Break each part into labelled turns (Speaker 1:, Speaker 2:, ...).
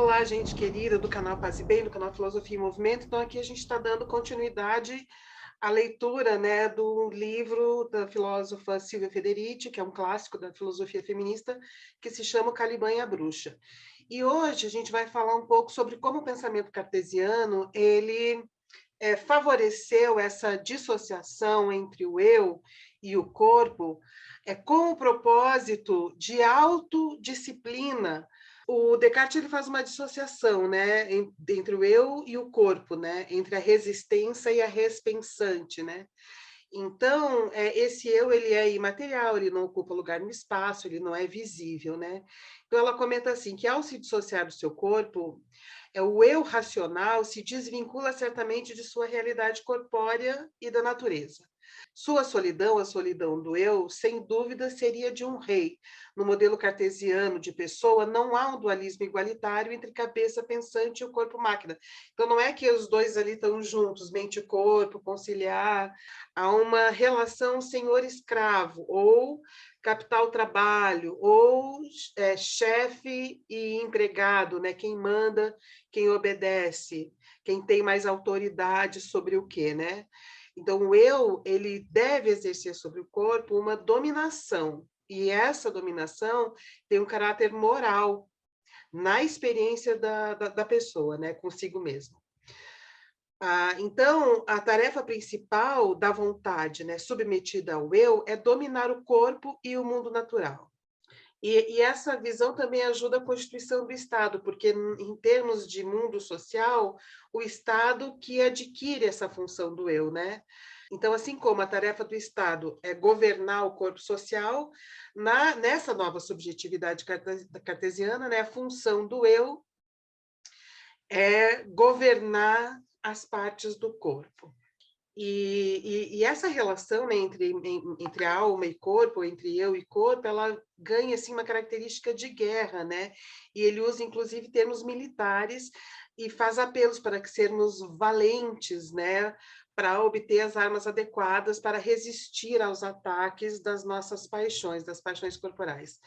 Speaker 1: Olá, gente querida do canal Paz e Bem, do canal Filosofia em Movimento. Então, aqui a gente está dando continuidade à leitura, né, do livro da filósofa Silvia Federici, que é um clássico da filosofia feminista, que se chama O Caliban e a Bruxa. E hoje a gente vai falar um pouco sobre como o pensamento cartesiano, ele favoreceu essa dissociação entre o eu e o corpo, com o propósito de autodisciplina. O Descartes ele faz uma dissociação, né, entre o eu e o corpo, né, entre a resistência e a res pensante, né? Então, esse eu ele é imaterial, ele não ocupa lugar no espaço, ele não é visível, né? Então, ela comenta assim, que ao se dissociar do seu corpo, o eu racional se desvincula certamente de sua realidade corpórea e da natureza. Sua solidão, a solidão do eu, sem dúvida, seria de um rei. No modelo cartesiano de pessoa, não há um dualismo igualitário entre cabeça pensante e o corpo-máquina. Então, não é que os dois ali estão juntos, mente e corpo, conciliar. Há uma relação senhor-escravo, ou capital-trabalho, ou chefe e empregado, né? Quem manda, quem obedece, quem tem mais autoridade sobre o quê, né? Então, o eu, ele deve exercer sobre o corpo uma dominação, e essa dominação tem um caráter moral na experiência da pessoa, né, consigo mesma. Então, a tarefa principal da vontade, né, submetida ao eu, é dominar o corpo e o mundo natural. E essa visão também ajuda a constituição do Estado, porque, em termos de mundo social, o Estado que adquire essa função do eu, né? Então, assim como a tarefa do Estado é governar o corpo social, nessa nova subjetividade cartesiana, né, a função do eu é governar as partes do corpo. E essa relação, né, entre alma e corpo, entre eu e corpo, ela ganha assim, uma característica de guerra, né? E ele usa, inclusive, termos militares e faz apelos para que sermos valentes, né? Para obter as armas adequadas para resistir aos ataques das nossas paixões, das paixões corporais.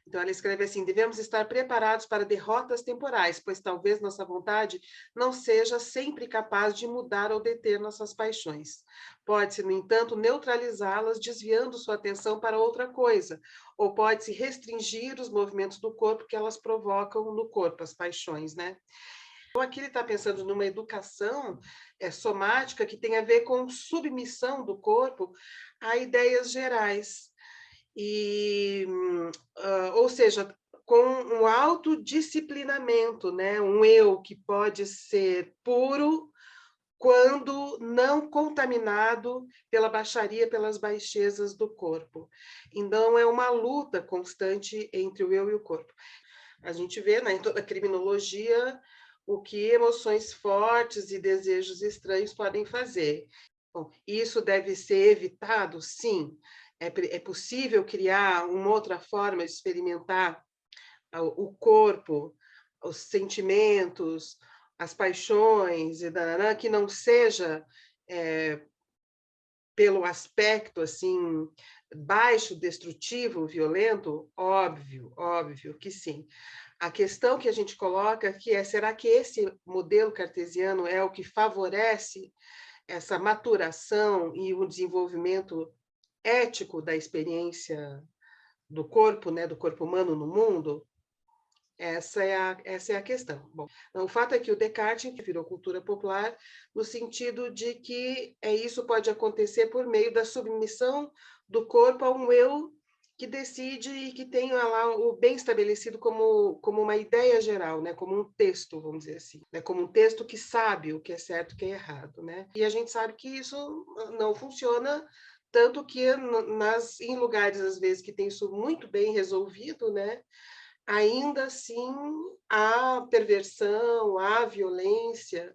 Speaker 1: Então, ela escreve assim: devemos estar preparados para derrotas temporais, pois talvez nossa vontade não seja sempre capaz de mudar ou deter nossas paixões. Pode-se, no entanto, neutralizá-las, desviando sua atenção para outra coisa, ou pode-se restringir os movimentos do corpo que elas provocam no corpo, as paixões, né? Então, aqui ele está pensando numa educação somática que tem a ver com submissão do corpo a ideias gerais. Ou seja, com um autodisciplinamento, né? Um eu que pode ser puro quando não contaminado pela baixaria, pelas baixezas do corpo. Então, é uma luta constante entre o eu e o corpo. A gente vê, né, em toda a criminologia o que emoções fortes e desejos estranhos podem fazer. Bom, isso deve ser evitado? Sim. É possível criar uma outra forma de experimentar o corpo, os sentimentos, as paixões, que não seja pelo aspecto assim baixo, destrutivo, violento? Óbvio, óbvio que sim. A questão que a gente coloca aqui será que esse modelo cartesiano é o que favorece essa maturação e o desenvolvimento ético da experiência do corpo, né, do corpo humano no mundo? Essa é a questão. Bom, o fato é que o Descartes virou cultura popular no sentido de que isso pode acontecer por meio da submissão do corpo a um eu que decide e que tem lá o bem estabelecido como uma ideia geral, né? Como um texto, vamos dizer assim, né? Como um texto que sabe o que é certo e o que é errado, né? E a gente sabe que isso não funciona, tanto que em lugares, às vezes, que tem isso muito bem resolvido, né? Ainda assim, a perversão, a violência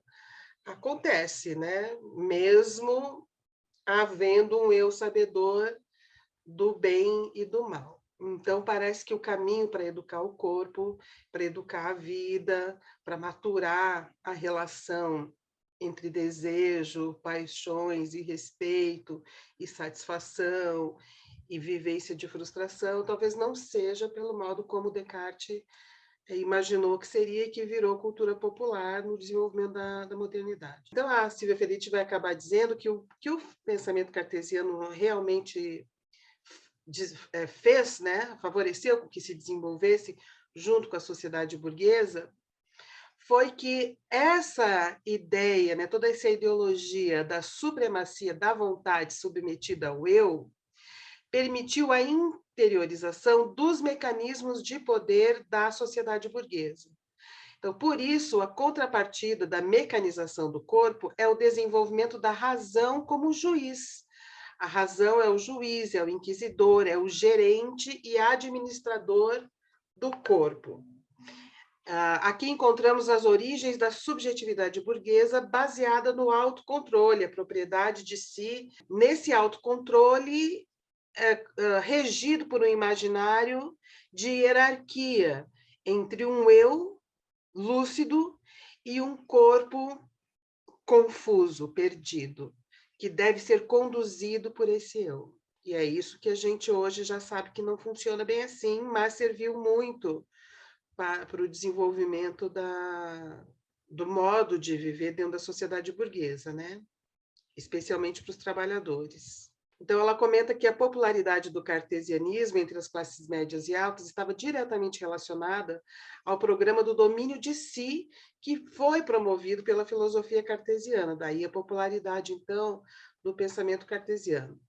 Speaker 1: acontece, né? Mesmo havendo um eu sabedor do bem e do mal. Então, parece que o caminho para educar o corpo, para educar a vida, para maturar a relação entre desejo, paixões e respeito e satisfação e vivência de frustração, talvez não seja pelo modo como Descartes imaginou que seria e que virou cultura popular no desenvolvimento da modernidade. Então, a Silvia Federici vai acabar dizendo que o pensamento cartesiano realmente fez, né, favoreceu que se desenvolvesse junto com a sociedade burguesa, foi que essa ideia, né, toda essa ideologia da supremacia da vontade submetida ao eu, permitiu a interiorização dos mecanismos de poder da sociedade burguesa. Então, por isso, a contrapartida da mecanização do corpo é o desenvolvimento da razão como juiz. A razão é o juiz, é o inquisidor, é o gerente e administrador do corpo. Aqui encontramos as origens da subjetividade burguesa baseada no autocontrole, a propriedade de si. Nesse autocontrole, regido por um imaginário de hierarquia entre um eu lúcido e um corpo confuso, perdido, que deve ser conduzido por esse eu. E é isso que a gente hoje já sabe que não funciona bem assim, mas serviu muito para o desenvolvimento do modo de viver dentro da sociedade burguesa, né? Especialmente para os trabalhadores. Então, ela comenta que a popularidade do cartesianismo entre as classes médias e altas estava diretamente relacionada ao programa do domínio de si, que foi promovido pela filosofia cartesiana, daí a popularidade, então, do pensamento cartesiano.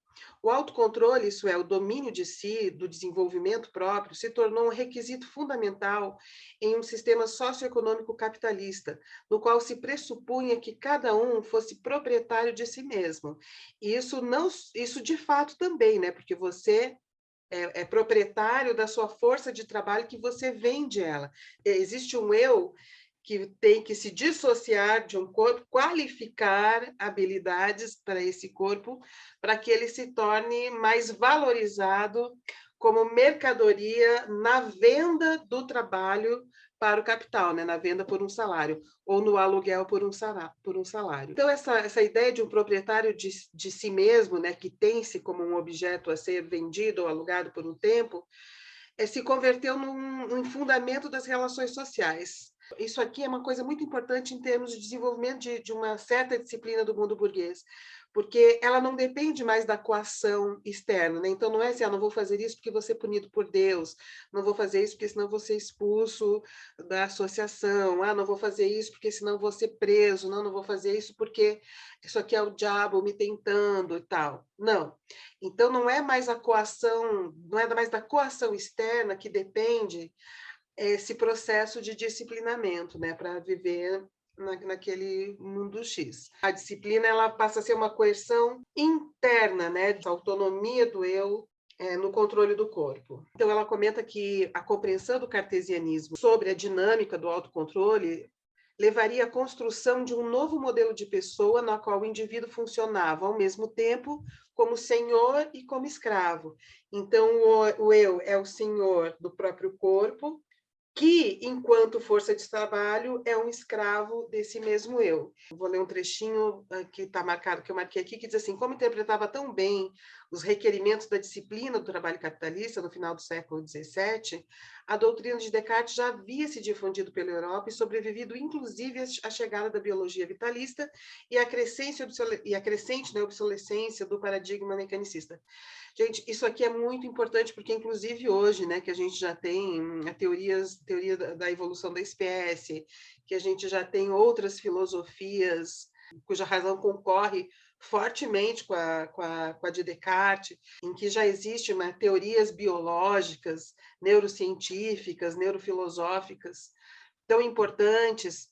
Speaker 1: O autocontrole, isso é, o domínio de si, do desenvolvimento próprio, se tornou um requisito fundamental em um sistema socioeconômico capitalista, no qual se pressupunha que cada um fosse proprietário de si mesmo. E isso de fato também, né? Porque você é proprietário da sua força de trabalho que você vende ela. Existe um eu que tem que se dissociar de um corpo, qualificar habilidades para esse corpo, para que ele se torne mais valorizado como mercadoria na venda do trabalho para o capital, né? Na venda por um salário, ou no aluguel por um salário. Então, essa ideia de um proprietário de si mesmo, né, que tem-se como um objeto a ser vendido ou alugado por um tempo, se converteu num fundamento das relações sociais. Isso aqui é uma coisa muito importante em termos de desenvolvimento de uma certa disciplina do mundo burguês, porque ela não depende mais da coação externa, né? Então, não é assim, não vou fazer isso porque vou ser punido por Deus, não vou fazer isso porque senão vou ser expulso da associação, não vou fazer isso porque senão vou ser preso, não vou fazer isso porque isso aqui é o diabo me tentando e tal. Não. Então, não é mais a coação, não é mais da coação externa que depende esse processo de disciplinamento, né, para viver naquele mundo X. A disciplina ela passa a ser uma coerção interna, né, de autonomia do eu no controle do corpo. Então, ela comenta que a compreensão do cartesianismo sobre a dinâmica do autocontrole levaria à construção de um novo modelo de pessoa na qual o indivíduo funcionava ao mesmo tempo como senhor e como escravo. Então, o eu é o senhor do próprio corpo, que, enquanto força de trabalho, é um escravo desse mesmo eu. Vou ler um trechinho que está marcado, que eu marquei aqui, que diz assim: como interpretava tão bem os requerimentos da disciplina do trabalho capitalista no final do século XVII, a doutrina de Descartes já havia se difundido pela Europa e sobrevivido, inclusive, à chegada da biologia vitalista e à crescente, né, obsolescência do paradigma mecanicista. Gente, isso aqui é muito importante, porque, inclusive, hoje, né, que a gente já tem a teoria da evolução da espécie, que a gente já tem outras filosofias cuja razão concorre fortemente com a de Descartes, em que já existem teorias biológicas, neurocientíficas, neurofilosóficas tão importantes.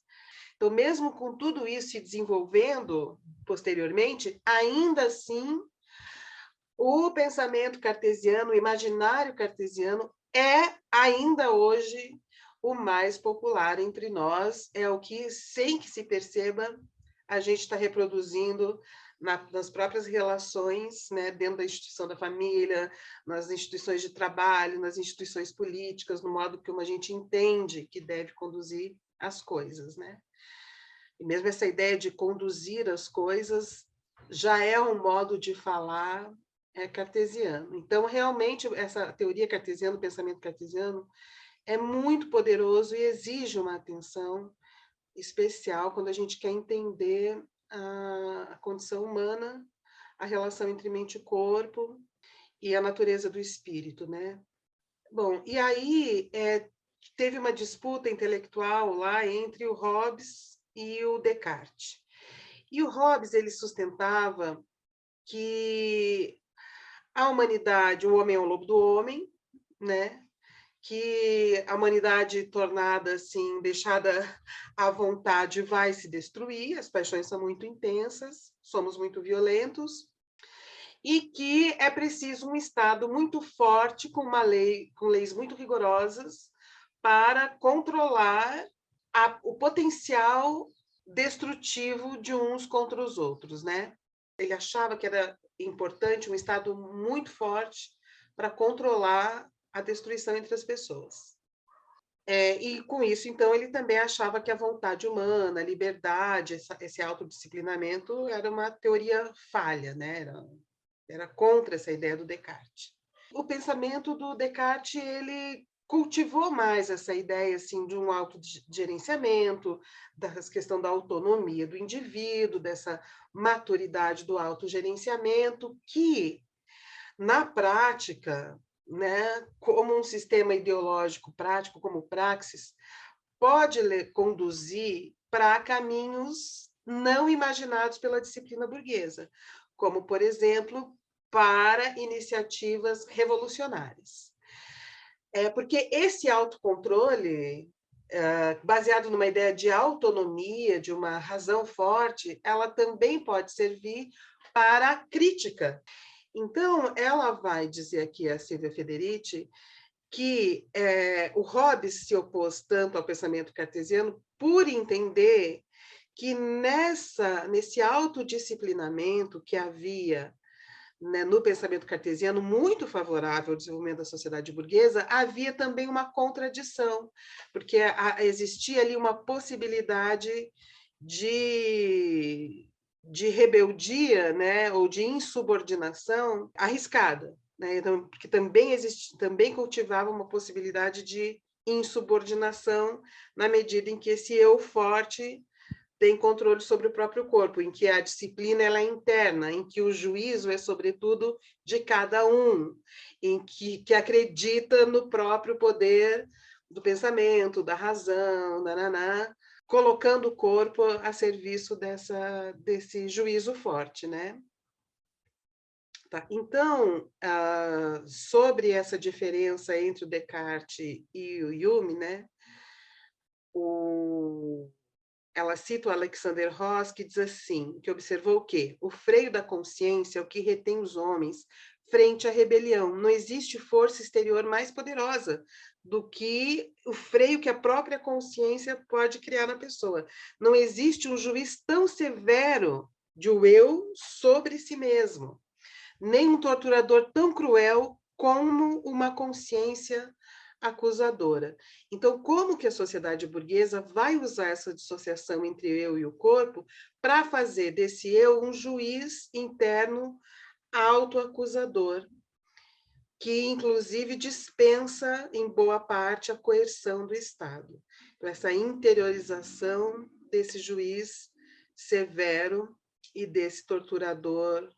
Speaker 1: Então, mesmo com tudo isso se desenvolvendo posteriormente, ainda assim, o pensamento cartesiano, o imaginário cartesiano, é ainda hoje o mais popular entre nós, é o que, sem que se perceba, a gente está reproduzindo nas próprias relações, né, dentro da instituição da família, nas instituições de trabalho, nas instituições políticas, no modo como a gente entende que deve conduzir as coisas, né? E mesmo essa ideia de conduzir as coisas já é um modo de falar cartesiano. Então, realmente, essa teoria cartesiana, o pensamento cartesiano, é muito poderoso e exige uma atenção especial quando a gente quer entender a condição humana, a relação entre mente e corpo e a natureza do espírito, né? Bom, e aí teve uma disputa intelectual lá entre o Hobbes e o Descartes. E o Hobbes ele sustentava que a humanidade, o homem é o lobo do homem, né? Que a humanidade tornada assim, deixada à vontade, vai se destruir, as paixões são muito intensas, somos muito violentos, e que é preciso um Estado muito forte, com leis muito rigorosas, para controlar o potencial destrutivo de uns contra os outros, né? Ele achava que era importante um Estado muito forte para controlar a destruição entre as pessoas. E com isso, então, ele também achava que a vontade humana, a liberdade, esse autodisciplinamento era uma teoria falha, né? Era contra essa ideia do Descartes. O pensamento do Descartes, ele cultivou mais essa ideia assim de um autogerenciamento, da questão da autonomia do indivíduo, dessa maturidade do autogerenciamento, que na prática, né, como um sistema ideológico prático, como o Praxis, pode conduzir para caminhos não imaginados pela disciplina burguesa, como, por exemplo, para iniciativas revolucionárias. Porque esse autocontrole, baseado numa ideia de autonomia, de uma razão forte, ela também pode servir para a crítica. Então, ela vai dizer aqui, a Silvia Federici, que o Hobbes se opôs tanto ao pensamento cartesiano por entender que nesse autodisciplinamento que havia, né, no pensamento cartesiano, muito favorável ao desenvolvimento da sociedade burguesa, havia também uma contradição, porque existia ali uma possibilidade de rebeldia, né, ou de insubordinação arriscada, né? Então, porque também cultivava uma possibilidade de insubordinação na medida em que esse eu forte tem controle sobre o próprio corpo, em que a disciplina ela é interna, em que o juízo é sobretudo de cada um, em que acredita no próprio poder do pensamento, da razão, nananá, colocando o corpo a serviço desse juízo forte, né? Tá. Então, sobre essa diferença entre o Descartes e o Hume, né? Ela cita o Alexander Ross, que diz assim, que observou o quê? O freio da consciência é o que retém os homens frente à rebelião. Não existe força exterior mais poderosa do que o freio que a própria consciência pode criar na pessoa. Não existe um juiz tão severo de o eu sobre si mesmo, nem um torturador tão cruel como uma consciência acusadora. Então, como que a sociedade burguesa vai usar essa dissociação entre o eu e o corpo para fazer desse eu um juiz interno autoacusador, que inclusive dispensa em boa parte a coerção do Estado. Então, essa interiorização desse juiz severo e desse torturador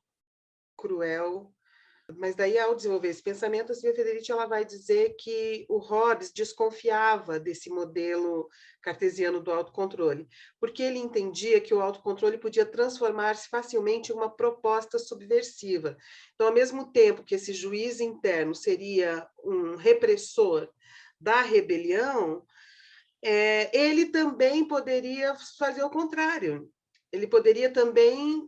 Speaker 1: cruel. Mas daí, ao desenvolver esse pensamento, a Silvia Federici ela vai dizer que o Hobbes desconfiava desse modelo cartesiano do autocontrole, porque ele entendia que o autocontrole podia transformar-se facilmente em uma proposta subversiva. Então, ao mesmo tempo que esse juiz interno seria um repressor da rebelião, ele também poderia fazer o contrário. Ele poderia também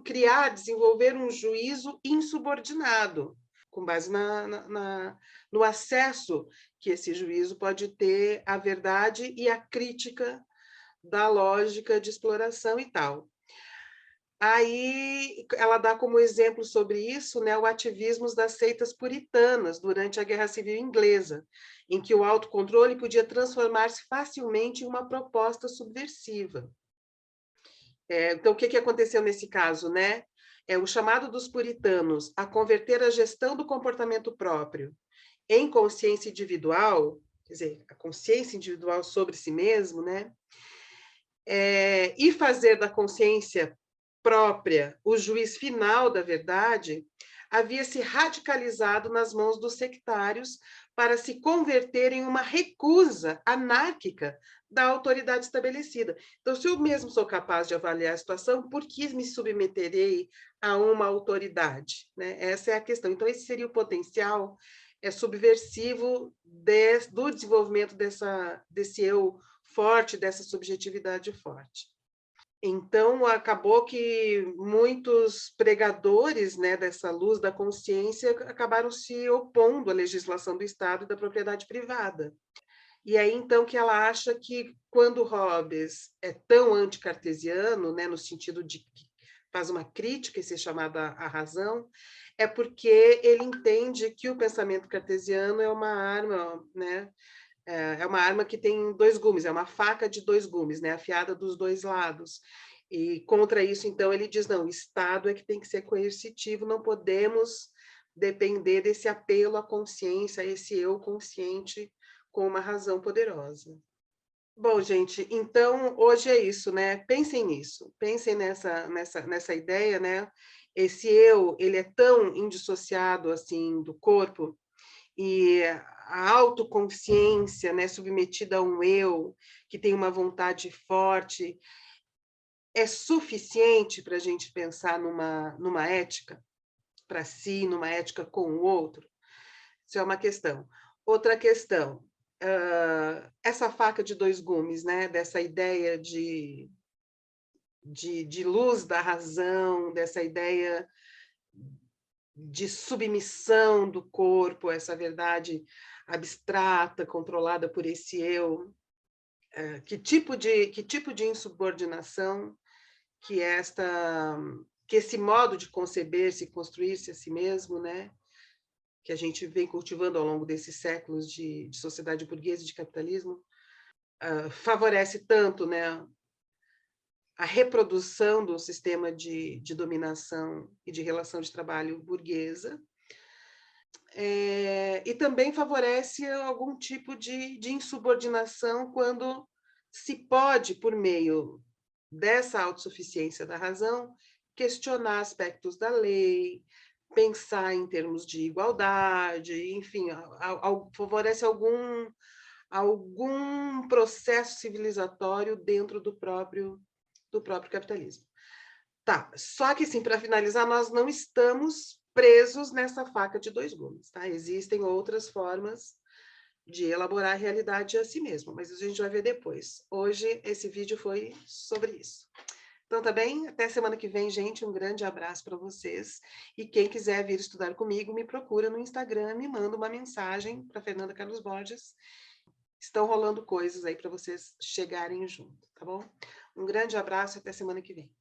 Speaker 1: criar, desenvolver um juízo insubordinado, com base no acesso que esse juízo pode ter à verdade e à crítica da lógica de exploração e tal. Aí ela dá como exemplo sobre isso, né, o ativismo das seitas puritanas durante a Guerra Civil Inglesa, em que o autocontrole podia transformar-se facilmente em uma proposta subversiva. Então, o que aconteceu nesse caso, né? O chamado dos puritanos a converter a gestão do comportamento próprio em consciência individual, quer dizer, a consciência individual sobre si mesmo, né? E fazer da consciência própria o juiz final da verdade, havia se radicalizado nas mãos dos sectários para se converter em uma recusa anárquica da autoridade estabelecida. Então, se eu mesmo sou capaz de avaliar a situação, por que me submeterei a uma autoridade? Né? Essa é a questão. Então, esse seria o potencial subversivo do desenvolvimento desse eu forte, dessa subjetividade forte. Então, acabou que muitos pregadores, né, dessa luz da consciência acabaram se opondo à legislação do Estado e da propriedade privada. E aí, então, que ela acha que quando Hobbes é tão anticartesiano, né, no sentido de que faz uma crítica, esse é chamado à razão, é porque ele entende que o pensamento cartesiano é uma arma, né, é uma arma que tem dois gumes, é uma faca de dois gumes, né, afiada dos dois lados. E contra isso, então, ele diz, não, o Estado é que tem que ser coercitivo, não podemos depender desse apelo à consciência, a esse eu consciente com uma razão poderosa. Bom, gente, então, hoje é isso, né? Pensem nisso, pensem nessa ideia, né? Esse eu, ele é tão indissociado, assim, do corpo, e a autoconsciência, né, submetida a um eu que tem uma vontade forte, é suficiente para a gente pensar numa ética para si, numa ética com o outro? Isso é uma questão. Outra questão, essa faca de dois gumes, né, dessa ideia de luz da razão, dessa ideia de submissão do corpo, essa verdade abstrata, controlada por esse eu, que tipo de insubordinação que esse modo de conceber-se e construir-se a si mesmo, né, que a gente vem cultivando ao longo desses séculos de sociedade burguesa e de capitalismo, favorece tanto, né, a reprodução do sistema de dominação e de relação de trabalho burguesa, e também favorece algum tipo de insubordinação quando se pode, por meio dessa autossuficiência da razão, questionar aspectos da lei, pensar em termos de igualdade, enfim, favorece algum processo civilizatório dentro do próprio capitalismo. Tá, só que, assim, para finalizar, nós não estamos presos nessa faca de dois gumes, tá? Existem outras formas de elaborar a realidade a si mesmo, mas a gente vai ver depois. Hoje, esse vídeo foi sobre isso. Então, tá bem? Até semana que vem, gente. Um grande abraço para vocês. E quem quiser vir estudar comigo, me procura no Instagram, me manda uma mensagem para Fernanda Carlos Borges. Estão rolando coisas aí para vocês chegarem junto, tá bom? Um grande abraço e até semana que vem.